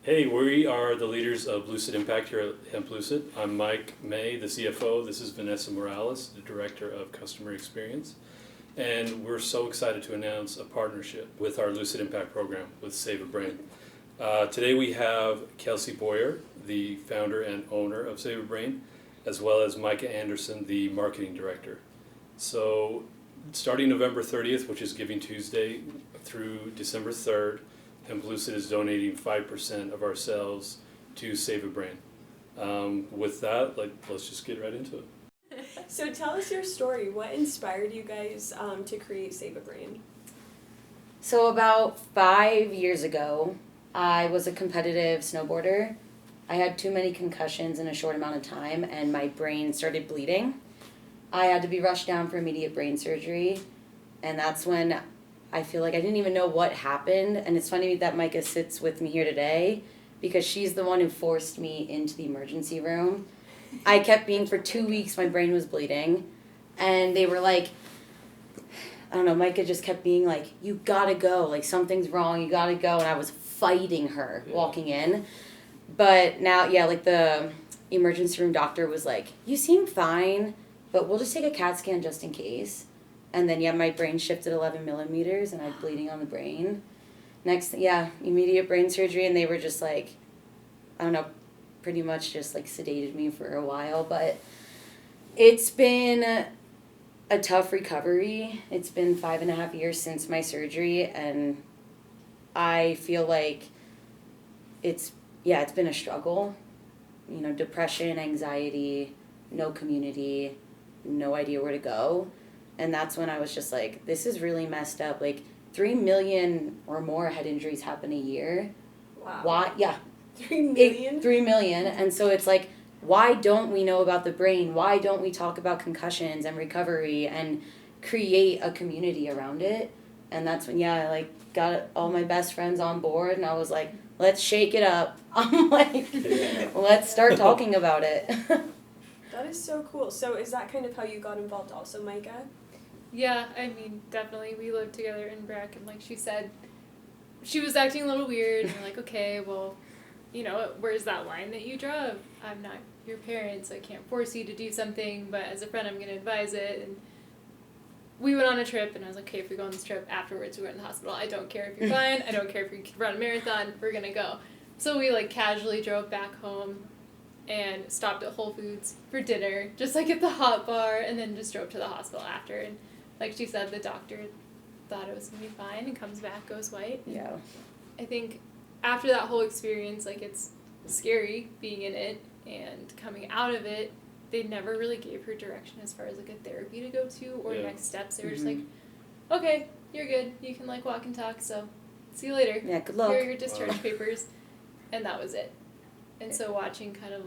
Hey, we are the leaders of Lucid Impact here at Hemplucid. I'm Mike May, the CFO. This is Vanessa Morales, the Director of Customer Experience. And we're so excited to announce a partnership with our Lucid Impact program with Save a Brain. Today we have Kelsey Boyer, the founder and owner of Save a Brain, as well as Micah Anderson, the Marketing Director. So starting November 30th, which is Giving Tuesday, through December 3rd, Hemplucid is donating 5% of our sales to Save a Brain. With that, let's just get right into it. So tell us your story. What inspired you guys to create Save a Brain? So about 5 years ago, I was a competitive snowboarder. I had too many concussions in a short amount of time, and my brain started bleeding. I had to be rushed down for immediate brain surgery, and that's when I feel like I didn't even know what happened. And it's funny that Micah sits with me here today because she's the one who forced me into the emergency room. I kept being for 2 weeks, my brain was bleeding. And they were like, I don't know, Micah just kept being like, you gotta go, like something's wrong, you gotta go. And I was fighting her walking in. But now, like the emergency room doctor was like, you seem fine, but we'll just take a CAT scan just in case. And then, my brain shifted 11 millimeters and I had bleeding on the brain. Next, immediate brain surgery. And they were just like, I don't know, pretty much just like sedated me for a while. But it's been a tough recovery. It's been 5.5 years since my surgery. And I feel like it's been a struggle. Depression, anxiety, no community, no idea where to go. And that's when I was just like, this is really messed up. Like 3 million or more head injuries happen a year. Wow. Why? Yeah. 3 million? 3 million. And so it's like, why don't we know about the brain? Why don't we talk about concussions and recovery and create a community around it? And that's when, I got all my best friends on board and I was like, let's shake it up. I'm like, let's start talking about it. That is so cool. So is that kind of how you got involved also, Micah? Yeah, I mean, definitely. We lived together in Breck, and like she said, she was acting a little weird, and we're like, okay, well, where's that line that you draw? I'm not your parent, so I can't force you to do something, but as a friend, I'm going to advise it. And we went on a trip, and I was like, okay, if we go on this trip, afterwards we went in the hospital. I don't care if you're fine. I don't care if you can run a marathon. We're going to go. So we, casually drove back home and stopped at Whole Foods for dinner, just, at the hot bar, and then just drove to the hospital after. And like she said, the doctor thought it was going to be fine and comes back, goes white. And Yeah. I think after that whole experience, it's scary being in it and coming out of it. They never really gave her direction as far as, a therapy to go to or next steps. They were just like, okay, you're good. You can, walk and talk, so see you later. Yeah, good luck. Here are your discharge papers. And that was it. And so watching kind of,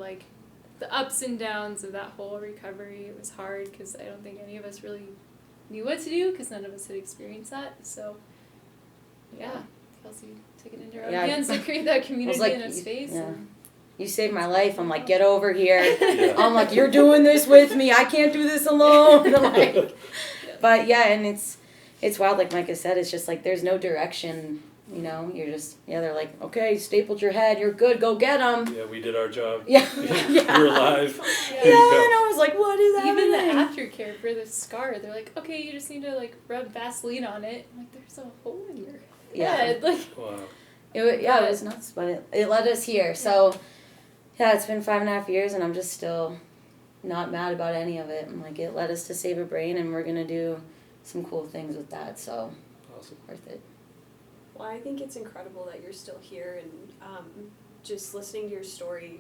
the ups and downs of that whole recovery, it was hard because I don't think any of us really knew what to do because none of us had experienced that. So, Kelsey took it into her own hands to create that community in a space. Yeah. You saved my life. I'm like, get over here. I'm like, you're doing this with me. I can't do this alone. But and it's wild. Like Micah said, it's just there's no direction. You're just, they're like, okay, stapled your head, you're good, go get them. Yeah, we did our job. Yeah. We're alive. And I was like, what is happening? Even the aftercare for the scar, they're like, okay, you just need to, rub Vaseline on it. I'm like, there's a hole in your head. Wow. It was nuts, but it led us here. So, it's been 5.5 years, and I'm just still not mad about any of it. I'm like, it led us to Save a Brain, and we're going to do some cool things with that, so Awesome. Worth it. Well, I think it's incredible that you're still here and just listening to your story.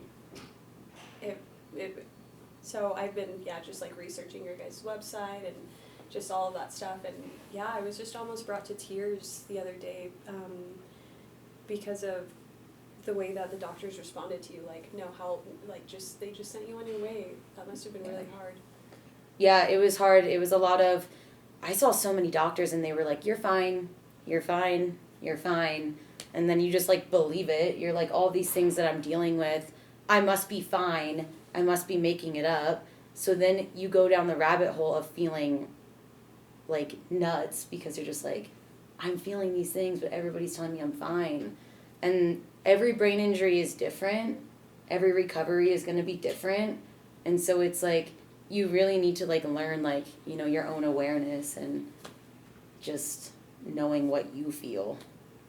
So I've been, just researching your guys' website and just all of that stuff. And I was just almost brought to tears the other day because of the way that the doctors responded to you. They just sent you on your way. That must have been really hard. Yeah, it was hard. It was a lot of, I saw so many doctors and they were like, you're fine, you're fine, you're fine. And then you just believe it. You're like, all these things that I'm dealing with, I must be fine. I must be making it up. So then you go down the rabbit hole of feeling nuts because you're just I'm feeling these things, but everybody's telling me I'm fine. And every brain injury is different. Every recovery is going to be different. And so it's like, you really need to like learn like, you know, your own awareness and just knowing what you feel.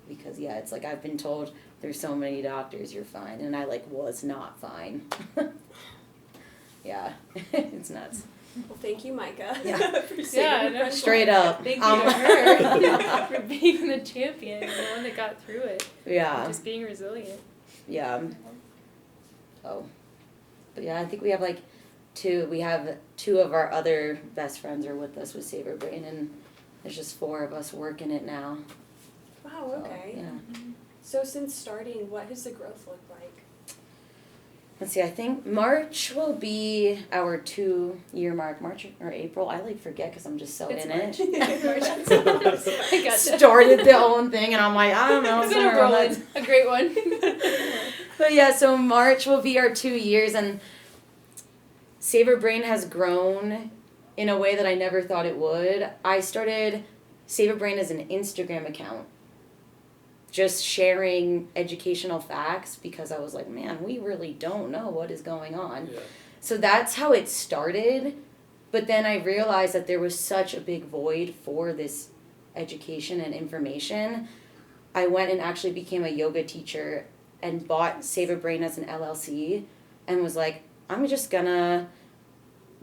Because yeah, it's like I've been told there's so many doctors, you're fine. And I like was not fine. Yeah, it's nuts. Well, thank you, Micah. Yeah. For saving your friend's Straight life. up. Thank you to her for being the champion, the one that got through it. Yeah. Just being resilient. Yeah. Oh. But yeah, I think we have like we have two of our other best friends are with us with Saver Brain, and there's just 4 of us working it now. Wow, So, okay. yeah. So since starting, what has the growth looked like? Let's see, I think March will be our 2-year mark. March or April, I like forget because I'm just so It's in March. it. I gotcha. Started the own thing and I'm like, I don't know. It's been a somewhere around that. whirlwind. A great one. But yeah, so March will be our 2 years, and Saver Brain has grown in a way that I never thought it would. I started Saver Brain as an Instagram account, just sharing educational facts because I was like, man, we really don't know what is going on. Yeah. So that's how it started. But then I realized that there was such a big void for this education and information. I went and actually became a yoga teacher and bought Saver Brain as an LLC and was like, I'm just gonna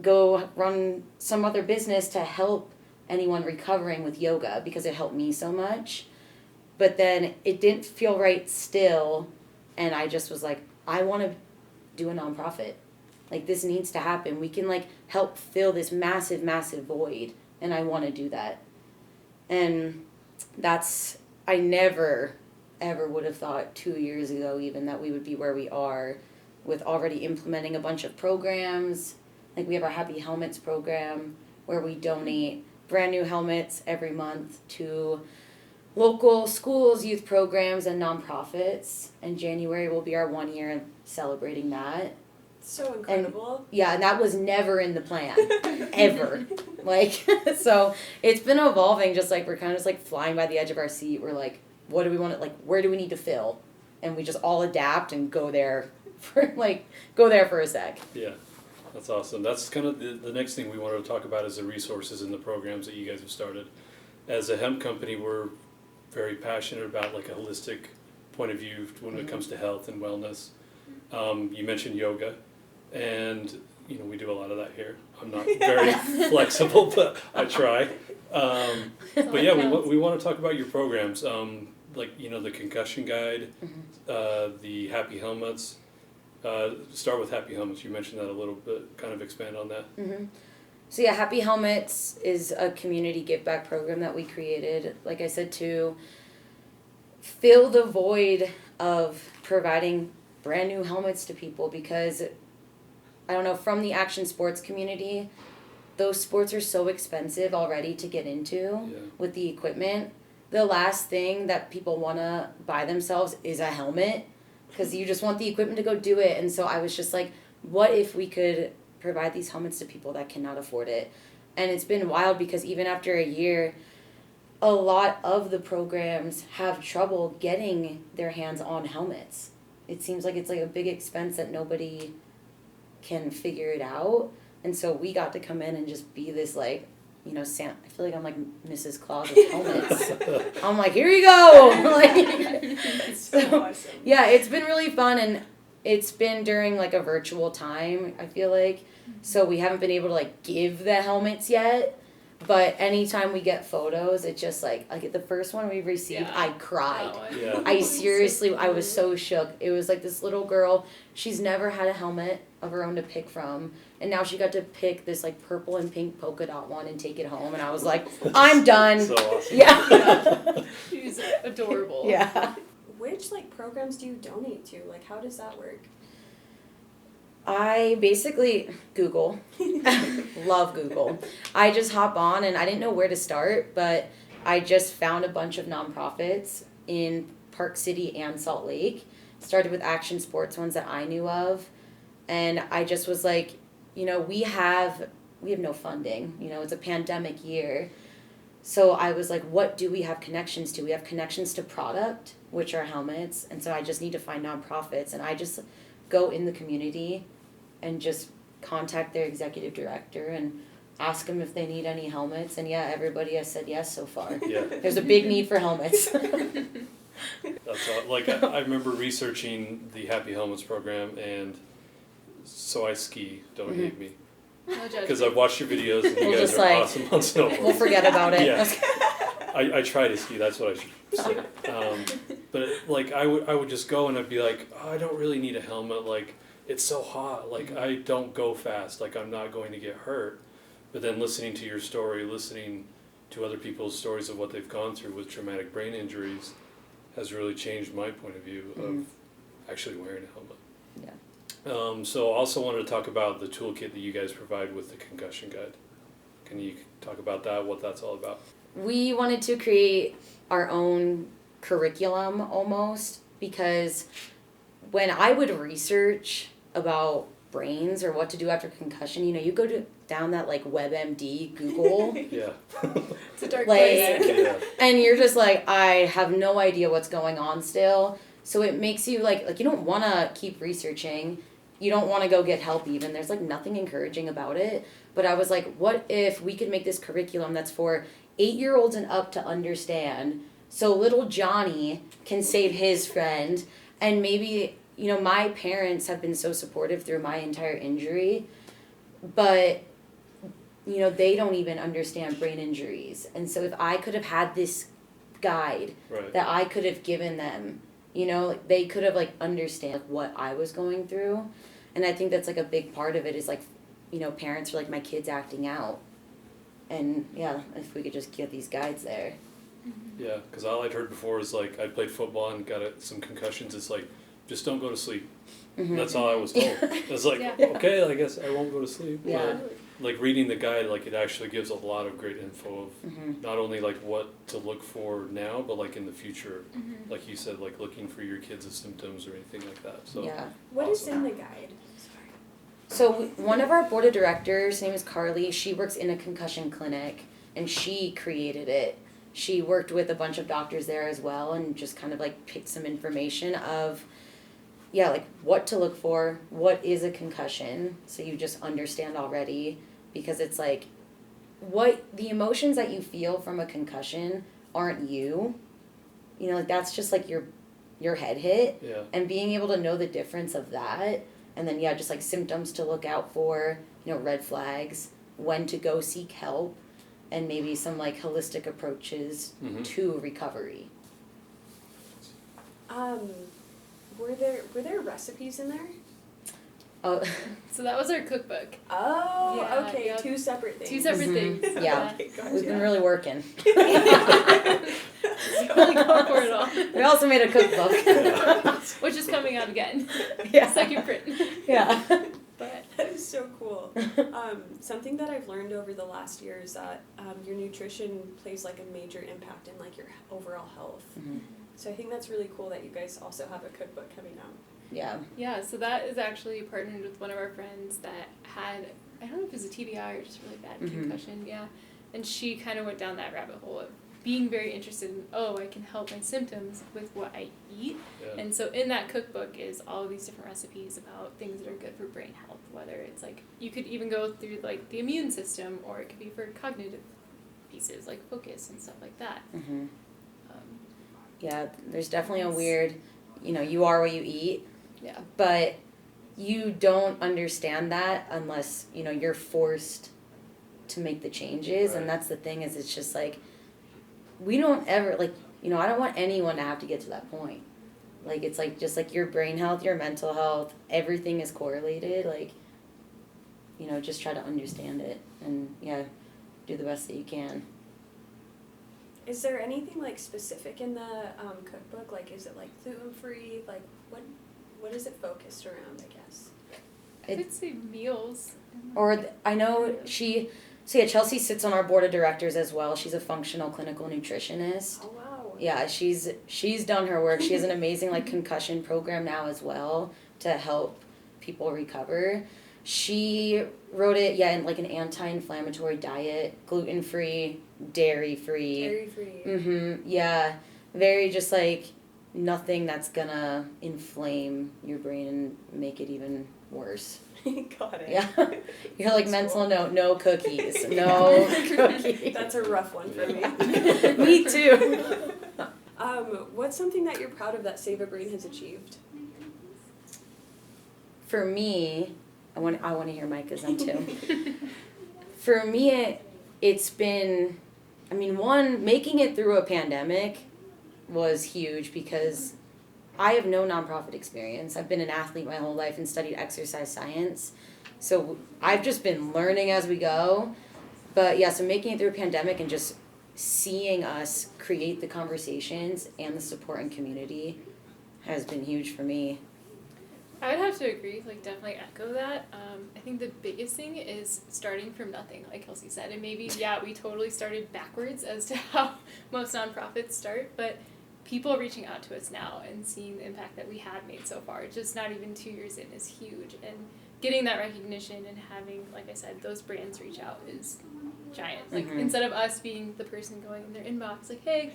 go run some other business to help anyone recovering with yoga because it helped me so much. But then it didn't feel right still, and I just was like, I want to do a nonprofit. Like, this needs to happen. We can, like, help fill this massive, massive void, and I want to do that. And I never, ever would have thought 2 years ago even that we would be where we are with already implementing a bunch of programs. Like, we have our Happy Helmets program where we donate brand new helmets every month to local schools, youth programs, and nonprofits. And January will be our 1 year celebrating that. So incredible. Yeah, and that was never in the plan, ever. Like, so it's been evolving, just like we're kind of just like flying by the edge of our seat. We're like, what do we want to, like, where do we need to fill? And we just all adapt and go there for a sec. Yeah, that's awesome. That's kind of the next thing we wanted to talk about is the resources and the programs that you guys have started. As a hemp company, we're very passionate about like a holistic point of view when it comes to health and wellness. You mentioned yoga, and you know we do a lot of that here. I'm not very flexible, but I try. But yeah, we want to talk about your programs, like you know the Concussion Guide, the Happy Helmets. Start with Happy Helmets. You mentioned that a little bit. Kind of expand on that. Mm-hmm. So yeah, Happy Helmets is a community give back program that we created, like I said, to fill the void of providing brand new helmets to people because, I don't know, from the action sports community, those sports are so expensive already to get into with the equipment. The last thing that people want to buy themselves is a helmet because you just want the equipment to go do it. And so I was just like, what if we could provide these helmets to people that cannot afford it? And it's been wild because even after a year, a lot of the programs have trouble getting their hands on helmets. It seems like it's like a big expense that nobody can figure it out. And so we got to come in and just be this like, you know, I feel like I'm like Mrs. Claus with helmets. I'm like, here you go. Like, So awesome. yeah, it's been really fun, and it's been during like a virtual time, I feel like. So we haven't been able to like give the helmets yet. But anytime we get photos, it's just like the first one we received, I cried. Yeah. I seriously, I was so shook. It was like this little girl, she's never had a helmet of her own to pick from. And now she got to pick this like purple and pink polka dot one and take it home. And I was like, I'm done. So awesome. Yeah. She's adorable. Yeah. Which like programs do you donate to? Like how does that work? I basically Google. Love Google. I just hop on and I didn't know where to start, but I just found a bunch of nonprofits in Park City and Salt Lake. Started with action sports ones that I knew of. And I just was like, you know, we have no funding. You know, it's a pandemic year. So I was like, what do we have connections to? We have connections to product. which are helmets. And so I just need to find nonprofits, and I just go in the community and just contact their executive director and ask them if they need any helmets. And yeah, everybody has said yes so far. Yeah. There's a big need for helmets. That's all, like I remember researching the Happy Helmets program, and so I ski. Don't hate me, No judgment. because I've watched your videos and you We'll guys just, are like, awesome on snowboard. We'll forget about it. Yeah. I try to ski. That's what I should say. But like I would just go and I'd be like, oh, I don't really need a helmet. Like it's so hot. Like I don't go fast. Like I'm not going to get hurt. But then listening to your story, listening to other people's stories of what they've gone through with traumatic brain injuries, has really changed my point of view of actually wearing a helmet. Yeah. So I also wanted to talk about the toolkit that you guys provide with the concussion guide. Can you talk about that? What that's all about? We wanted to create our own curriculum almost, because when I would research about brains or what to do after concussion, you go down that like WebMD Google Yeah. It's a dark like place. Yeah. and you're just like, I have no idea what's going on still. So it makes you like you don't want to keep researching. You don't want to go get help even. There's like nothing encouraging about it. But I was like, what if we could make this curriculum that's for 8-year-olds and up to understand, so little Johnny can save his friend. And maybe, my parents have been so supportive through my entire injury, but they don't even understand brain injuries. And so if I could have had this guide Right. that I could have given them, they could have understand what I was going through. And I think that's a big part of it is parents are my kid's acting out. And yeah, if we could just get these guides there. Yeah, because all I'd heard before is I played football and got some concussions. It's just don't go to sleep. Mm-hmm. That's all I was told. It's Yeah. okay, I guess I won't go to sleep. Yeah. But reading the guide, it actually gives a lot of great info of Mm-hmm. not only what to look for now, but in the future. Mhm. Like you said, looking for your kids' symptoms or anything like that. So Yeah. What is awesome. in the guide? So one of our board of directors, her name is Carly, she works in a concussion clinic, and she created it. She worked with a bunch of doctors there as well, and just kind of picked some information of, what to look for, what is a concussion, so you just understand already, because it's what the emotions that you feel from a concussion aren't you. That's just your head hit, Yeah. and being able to know the difference of that. And then, just symptoms to look out for, red flags, when to go seek help, and maybe some holistic approaches Mhm. to recovery. Were there recipes in there? Oh, So that was our cookbook. Oh, Yeah, okay, yep. 2 separate things. Two separate Mhm. things. Yeah. Okay, gotcha. we've been really working. Really go for it all. We also made a cookbook. Which is coming out again. Yeah. Second print. Yeah. But That is so cool. Something that I've learned over the last year is that your nutrition plays a major impact in your overall health. Mhm. So I think that's really cool that you guys also have a cookbook coming out. Yeah. yeah, so that is actually partnered with one of our friends that had, I don't know if it was a TBI or just really bad Mhm. concussion, yeah. And she kind of went down that rabbit hole of being very interested in, I can help my symptoms with what I eat. Yeah. And so in that cookbook is all of these different recipes about things that are good for brain health, whether it's you could even go through the immune system, or it could be for cognitive pieces like focus and stuff like that. Mm-hmm. Um, Yeah, there's definitely a weird, you are what you eat, yeah. but you don't understand that unless, you're forced to make the changes. Right. And that's the thing, is it's just we don't ever, I don't want anyone to have to get to that point. It's just your brain health, your mental health, everything is correlated. Just try to understand it and, do the best that you can. Is there anything specific in the cookbook? Is it gluten free? What is it focused around? I guess. I could say meals. I know Chelsea sits on our board of directors as well. She's a functional clinical nutritionist. Oh wow. Yeah, she's done her work. She has an amazing concussion program now as well to help people recover. She wrote it in an anti-inflammatory diet, gluten-free, dairy-free. Dairy free. Mm-hmm. Yeah. Very just nothing that's gonna inflame your brain and make it even worse. Got it. Yeah. You're like, That's mental cool. note, no cookies. No cookies. That's a rough one for me. Me too. What's something that you're proud of that Save a Brain has achieved? For me, I want to hear Micah's then too. For me, it's been, I mean, one, making it through a pandemic was huge because I have no nonprofit experience. I've been an athlete my whole life and studied exercise science. So I've just been learning as we go. But yeah, so making it through a pandemic and just seeing us create the conversations and the support and community has been huge for me. I would have to agree, like definitely echo that. I think the biggest thing is starting from nothing, like Kelsey said. And maybe, yeah, we totally started backwards as to how most nonprofits start, but people reaching out to us now and seeing the impact that we have made so far, just not even 2 years in, is huge. And getting that recognition and having, like I said, those brands reach out is giant. Like, instead of us being the person going in their inbox, like, hey,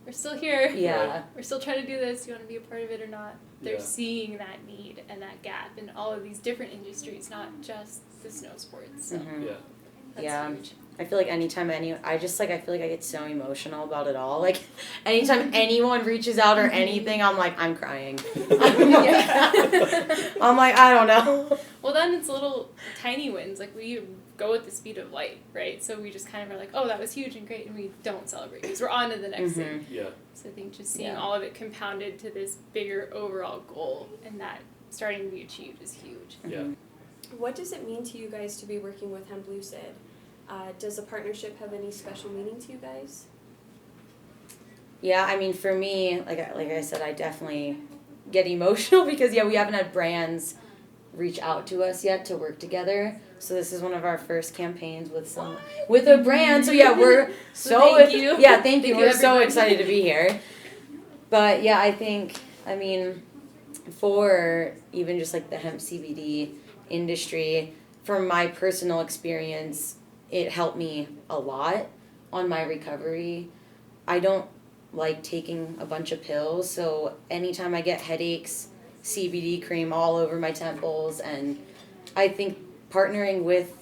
we're still here. Yeah. We're still trying to do this. You want to be a part of it or not? They're Yeah. seeing that need and that gap in all of these different industries, not just the snow sports. So Mhm. Yeah. that's Yeah. huge. I feel like anytime I feel like I get so emotional about it all. Like, anytime anyone reaches out or anything, I'm like, I'm crying. I'm like, I don't know. Well, then it's little tiny wins. Like, we go at the speed of light, right? So we just kind of are like, oh, that was huge and great, and we don't celebrate because we're on to the next thing. Yeah. So I think just seeing Yeah. all of it compounded to this bigger overall goal and that starting to be achieved is huge. Yeah. What does it mean to you guys to be working with Hemplucid? Does the partnership have any special meaning to you guys? Yeah, I mean, for me, like I said, I definitely get emotional because, yeah, we haven't had brands reach out to us yet to work together. So this is one of our first campaigns with a brand. So yeah, we're Thank you. Yeah, thank you. Thank you, We're so everybody. excited to be here. But yeah, I mean, for even just like the hemp CBD industry, from my personal experience, it helped me a lot on my recovery. I don't like taking a bunch of pills, so anytime I get headaches, CBD cream all over my temples, and I think partnering with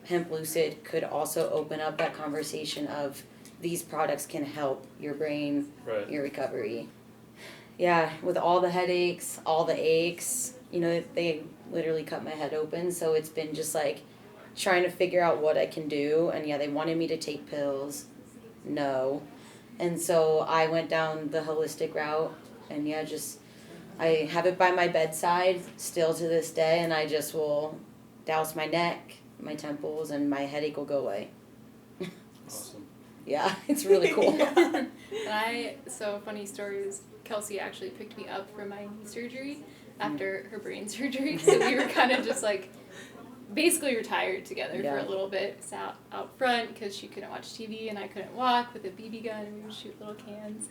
Hemplucid could also open up that conversation of these products can help your brain, Right. your recovery. Yeah, with all the headaches, all the aches, they literally cut my head open, so it's been just like trying to figure out what I can do, and yeah, they wanted me to take pills. No. And so I went down the holistic route, and yeah, I have it by my bedside still to this day, and I just will douse my neck, my temples, and my headache will go away. Awesome. Yeah, it's really cool. So funny story is Kelsey actually picked me up from my knee surgery after her brain surgery, so we were kind of just like basically retired together for Yeah. a little bit. Sat out front because she couldn't watch TV and I couldn't walk with a BB gun, and we would shoot little cans.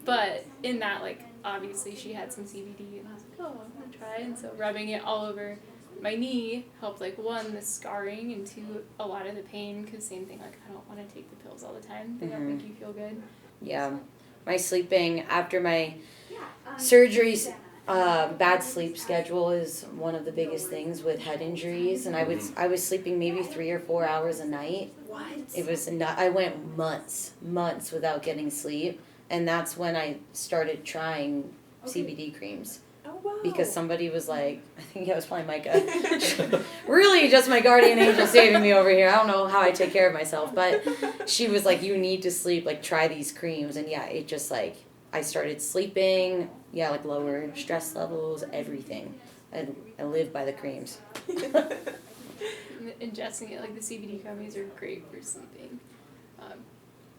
But in that, like, obviously she had some CBD, and I was like, oh, I'm gonna try. And so rubbing it all over my knee helped, like, one, the scarring, and two, a lot of the pain, because same thing, like, I don't want to take the pills all the time. They don't make you feel good. Yeah, my sleeping after my surgeries, bad sleep schedule is one of the biggest things with head injuries, and I was sleeping maybe 3 or 4 hours a night. What? It was I went months without getting sleep, and that's when I started trying CBD creams. Oh, wow. Because somebody was like, I think it was probably Micah, really just my guardian angel saving me over here. I don't know how I take care of myself, but she was like, you need to sleep, like try these creams. And yeah, it just like, I started sleeping, yeah, like lower stress levels, everything. And I live by the creams. Ingesting it, like the CBD gummies are great for sleeping.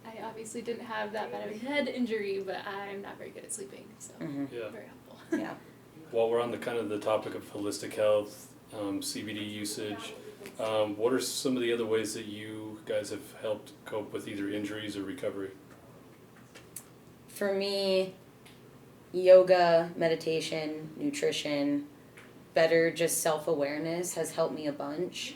I obviously didn't have that bad of a head injury, but I'm not very good at sleeping, so Yeah. very helpful. Yeah. While we're on the topic of holistic health, CBD usage, what are some of the other ways that you guys have helped cope with either injuries or recovery? For me, yoga, meditation, nutrition, better just self-awareness has helped me a bunch.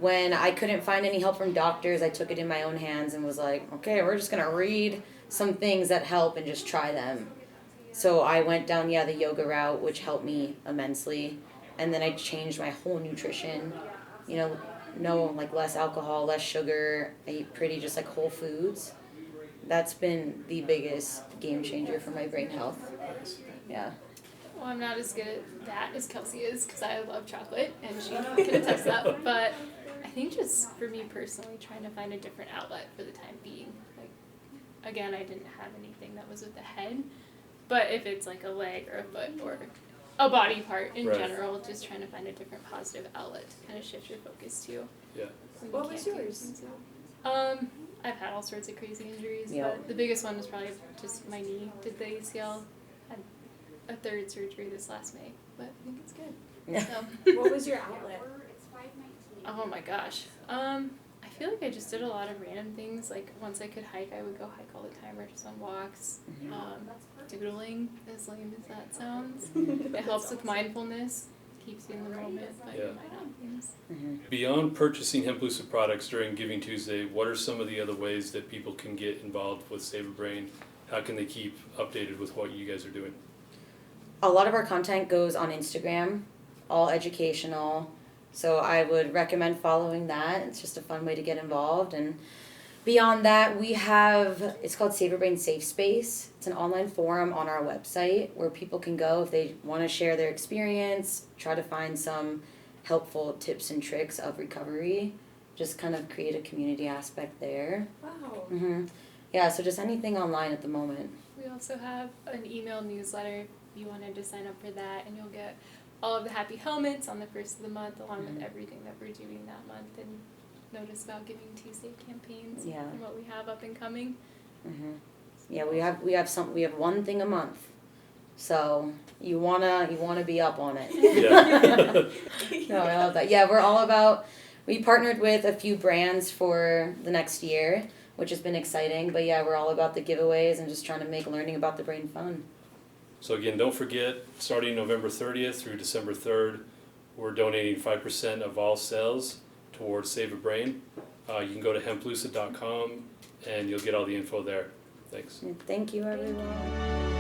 When I couldn't find any help from doctors, I took it in my own hands and was like, okay, we're just going to read some things that help and just try them. So I went down, the yoga route, which helped me immensely. And then I changed my whole nutrition, no, like less alcohol, less sugar. I eat pretty just like whole foods. That's been the biggest game changer for my brain health. Yeah. Well, I'm not as good at that as Kelsey is because I love chocolate and she can attest that. But I think just for me personally, trying to find a different outlet for the time being. Like, again, I didn't have anything that was with the head, but if it's like a leg or a foot or a body part in general, just trying to find a different positive outlet to kind of shift your focus to. Yeah. What was yours? I've had all sorts of crazy injuries, Yep. but the biggest one was probably just my knee. Did the ACL. Had a third surgery this last May, but I think it's good. So, What was your outlet? oh my gosh. I feel like I just did a lot of random things. Like once I could hike, I would go hike all the time or just on walks. Doodling, as lame as that sounds. It helps with mindfulness, keeps you in the moment, but your mind on things. Beyond purchasing Hemplucid products during Giving Tuesday, what are some of the other ways that people can get involved with Save a Brain? How can they keep updated with what you guys are doing? A lot of our content goes on Instagram, all educational. So I would recommend following that. It's just a fun way to get involved. And beyond that, we have, it's called Save a Brain Safe Space. It's an online forum on our website where people can go if they want to share their experience, try to find some helpful tips and tricks of recovery, just kind of create a community aspect there. Wow. Yeah, so just anything online at the moment. We also have an email newsletter if you wanted to sign up for that, and you'll get all of the happy helmets on the first of the month, along with everything that we're doing that month, and notice about Giving Tuesday campaigns and what we have up and coming. Yeah, we have one thing a month, so you wanna be up on it. Yeah. No, I love that. Yeah, we're all about. We partnered with a few brands for the next year, which has been exciting. But yeah, we're all about the giveaways and just trying to make learning about the brain fun. So again, don't forget, starting November 30th through December 3rd, we're donating 5% of all sales towards Save a Brain. You can go to hemplucid.com and you'll get all the info there. Thanks. Thank you, everyone.